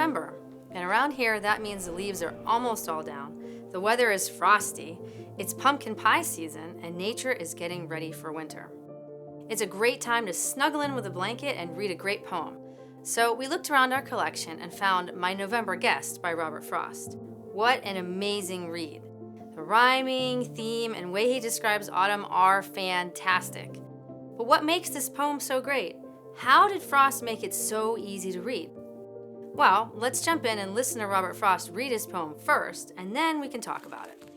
November, and around here that means the leaves are almost all down, the weather is frosty, it's pumpkin pie season, and nature is getting ready for winter. It's a great time to snuggle in with a blanket and read a great poem. So we looked around our collection and found My November Guest by Robert Frost. What an amazing read. The rhyming, theme, and way he describes autumn are fantastic. But what makes this poem so great? How did Frost make it so easy to read? Well, let's jump in and listen to Robert Frost read his poem first, and then we can talk about it.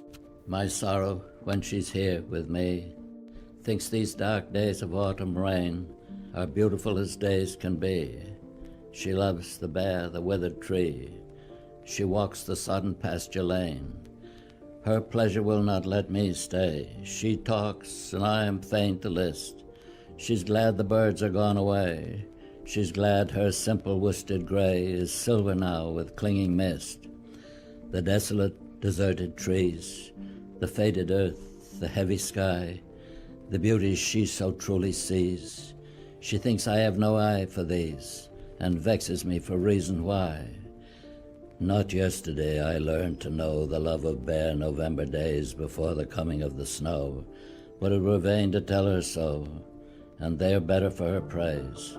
My sorrow, when she's here with me, thinks these dark days of autumn rain are beautiful as days can be. She loves the bare, the withered tree. She walks the sodden pasture lane. Her pleasure will not let me stay. She talks, and I am fain to list. She's glad the birds are gone away. She's glad her simple worsted gray is silver now with clinging mist. The desolate, deserted trees, the faded earth, the heavy sky, the beauties she so truly sees. She thinks I have no eye for these, and vexes me for reason why. Not yesterday I learned to know the love of bare November days before the coming of the snow, but it were vain to tell her so, and they're better for her praise.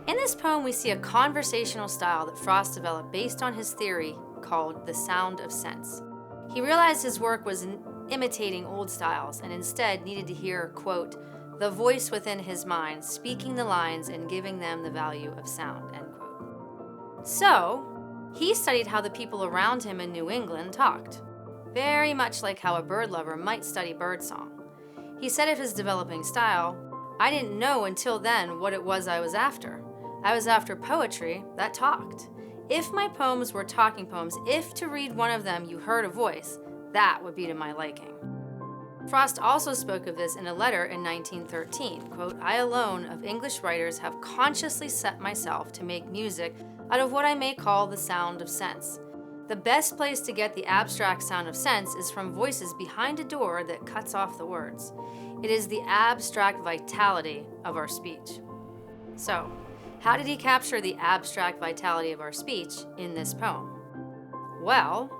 In this poem, we see a conversational style that Frost developed based on his theory called the sound of sense. He realized his work was imitating old styles and instead needed to hear, quote, the voice within his mind speaking the lines and giving them the value of sound, end quote. So, he studied how the people around him in New England talked, very much like how a bird lover might study birdsong. He said of his developing style, I didn't know until then what it was I was after. I was after poetry that talked. If my poems were talking poems, if to read one of them you heard a voice, that would be to my liking. Frost also spoke of this in a letter in 1913, quote, I alone of English writers have consciously set myself to make music out of what I may call the sound of sense. The best place to get the abstract sound of sense is from voices behind a door that cuts off the words. It is the abstract vitality of our speech. So, how did he capture the abstract vitality of our speech in this poem? Well,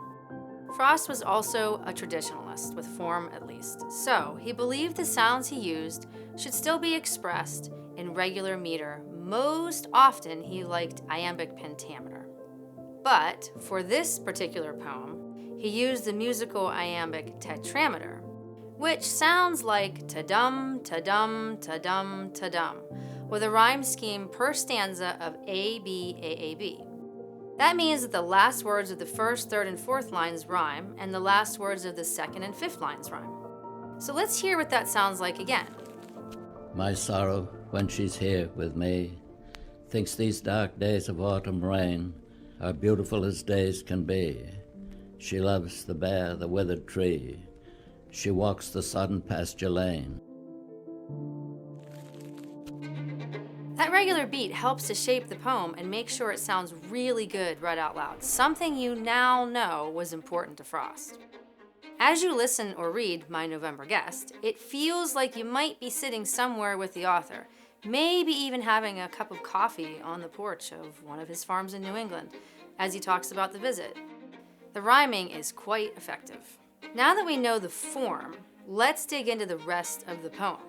Frost was also a traditionalist, with form at least. So, he believed the sounds he used should still be expressed in regular meter. Most often, he liked iambic pentameter. But for this particular poem, he used the musical iambic tetrameter, which sounds like ta-dum, ta-dum, ta-dum, ta-dum, with a rhyme scheme per stanza of A, B, A, A, B. That means that the last words of the first, third, and fourth lines rhyme, and the last words of the second and fifth lines rhyme. So let's hear what that sounds like again. My sorrow, when she's here with me, thinks these dark days of autumn rain are beautiful as days can be. She loves the bare, the withered tree. She walks the sodden pasture lane. That regular beat helps to shape the poem and make sure it sounds really good read out loud, something you now know was important to Frost. As you listen or read My November Guest, it feels like you might be sitting somewhere with the author, maybe even having a cup of coffee on the porch of one of his farms in New England, as he talks about the visit. The rhyming is quite effective. Now that we know the form, let's dig into the rest of the poem.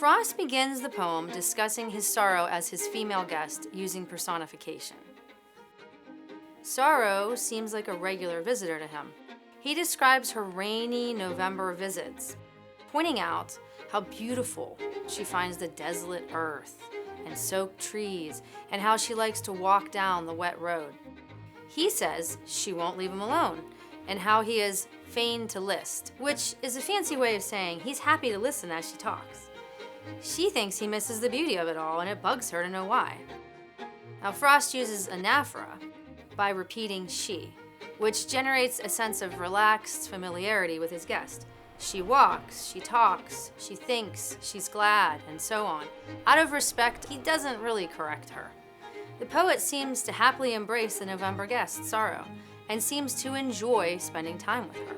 Frost begins the poem discussing his sorrow as his female guest using personification. Sorrow seems like a regular visitor to him. He describes her rainy November visits, pointing out how beautiful she finds the desolate earth and soaked trees, and how she likes to walk down the wet road. He says she won't leave him alone, and how he is fain to list, which is a fancy way of saying he's happy to listen as she talks. She thinks he misses the beauty of it all, and it bugs her to know why. Now, Frost uses anaphora by repeating she, which generates a sense of relaxed familiarity with his guest. She walks, she talks, she thinks, she's glad, and so on. Out of respect, he doesn't really correct her. The poet seems to happily embrace the November guest's sorrow, and seems to enjoy spending time with her.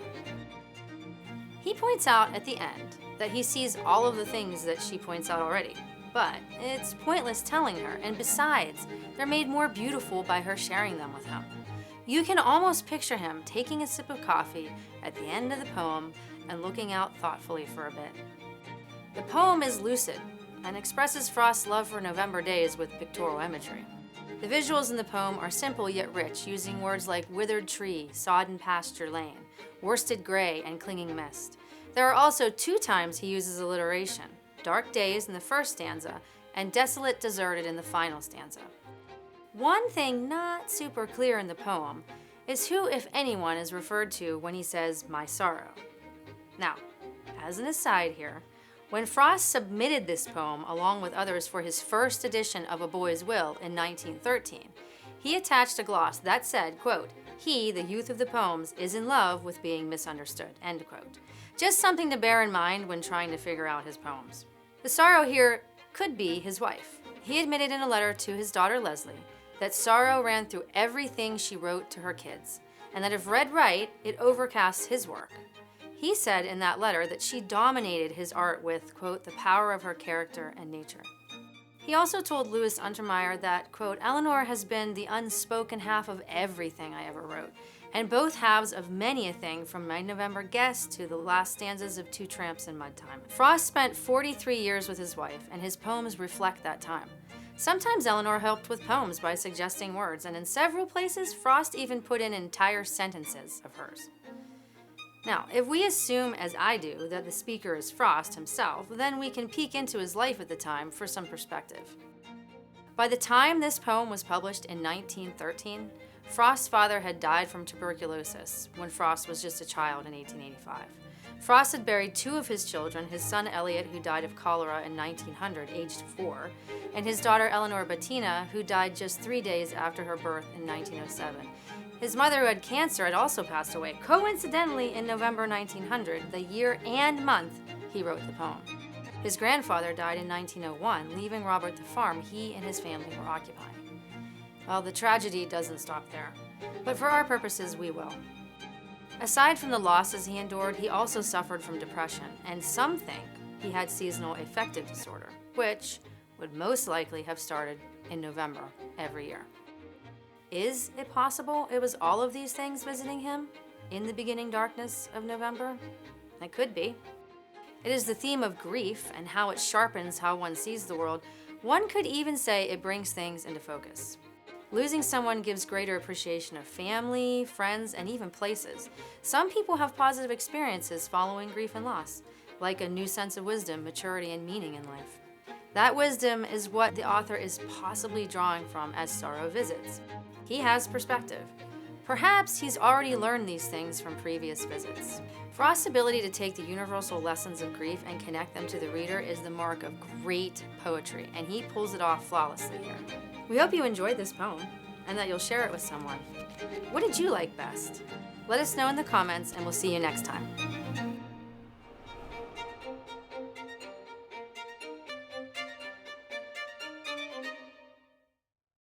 He points out at the end that he sees all of the things that she points out already. but it's pointless telling her, and besides, they're made more beautiful by her sharing them with him. You can almost picture him taking a sip of coffee at the end of the poem and looking out thoughtfully for a bit. The poem is lucid and expresses Frost's love for November days with pictorial imagery. The visuals in the poem are simple yet rich, using words like withered tree, sodden pasture lane, worsted gray, and clinging mist. There are also 2 times he uses alliteration, dark days in the first stanza and desolate deserted in the final stanza. One thing not super clear in the poem is who, if anyone, is referred to when he says, "my sorrow." Now, as an aside here, when Frost submitted this poem along with others for his first edition of A Boy's Will in 1913, he attached a gloss that said, quote, "He, the youth of the poems, is in love with being misunderstood," end quote. Just something to bear in mind when trying to figure out his poems. The sorrow here could be his wife. He admitted in a letter to his daughter Leslie that sorrow ran through everything she wrote to her kids, and that if read right, it overcasts his work. He said in that letter that she dominated his art with, quote, "the power of her character and nature." He also told Louis Untermeyer that, quote, "Eleanor has been the unspoken half of everything I ever wrote, and both halves of many a thing from My November Guest to the last stanzas of Two Tramps in Mud Time." Frost spent 43 years with his wife, and his poems reflect that time. Sometimes Eleanor helped with poems by suggesting words, and in several places, Frost even put in entire sentences of hers. Now, if we assume, as I do, that the speaker is Frost himself, then we can peek into his life at the time for some perspective. By the time this poem was published in 1913, Frost's father had died from tuberculosis when Frost was just a child in 1885. Frost had buried 2 of his children, his son Eliot, who died of cholera in 1900, aged 4, and his daughter Eleanor Bettina, who died just 3 days after her birth in 1907. His mother, who had cancer, had also passed away, coincidentally in November 1900, the year and month he wrote the poem. His grandfather died in 1901, leaving Robert the farm he and his family were occupying. Well, the tragedy doesn't stop there, but for our purposes, we will. Aside from the losses he endured, he also suffered from depression, and some think he had seasonal affective disorder, which would most likely have started in November every year. Is it possible it was all of these things visiting him in the beginning darkness of November? It could be. It is the theme of grief and how it sharpens how one sees the world. One could even say it brings things into focus. Losing someone gives greater appreciation of family, friends, and even places. Some people have positive experiences following grief and loss, like a new sense of wisdom, maturity, and meaning in life. That wisdom is what the author is possibly drawing from as sorrow visits. He has perspective. Perhaps he's already learned these things from previous visits. Frost's ability to take the universal lessons of grief and connect them to the reader is the mark of great poetry, and he pulls it off flawlessly here. We hope you enjoyed this poem and that you'll share it with someone. What did you like best? Let us know in the comments, and we'll see you next time.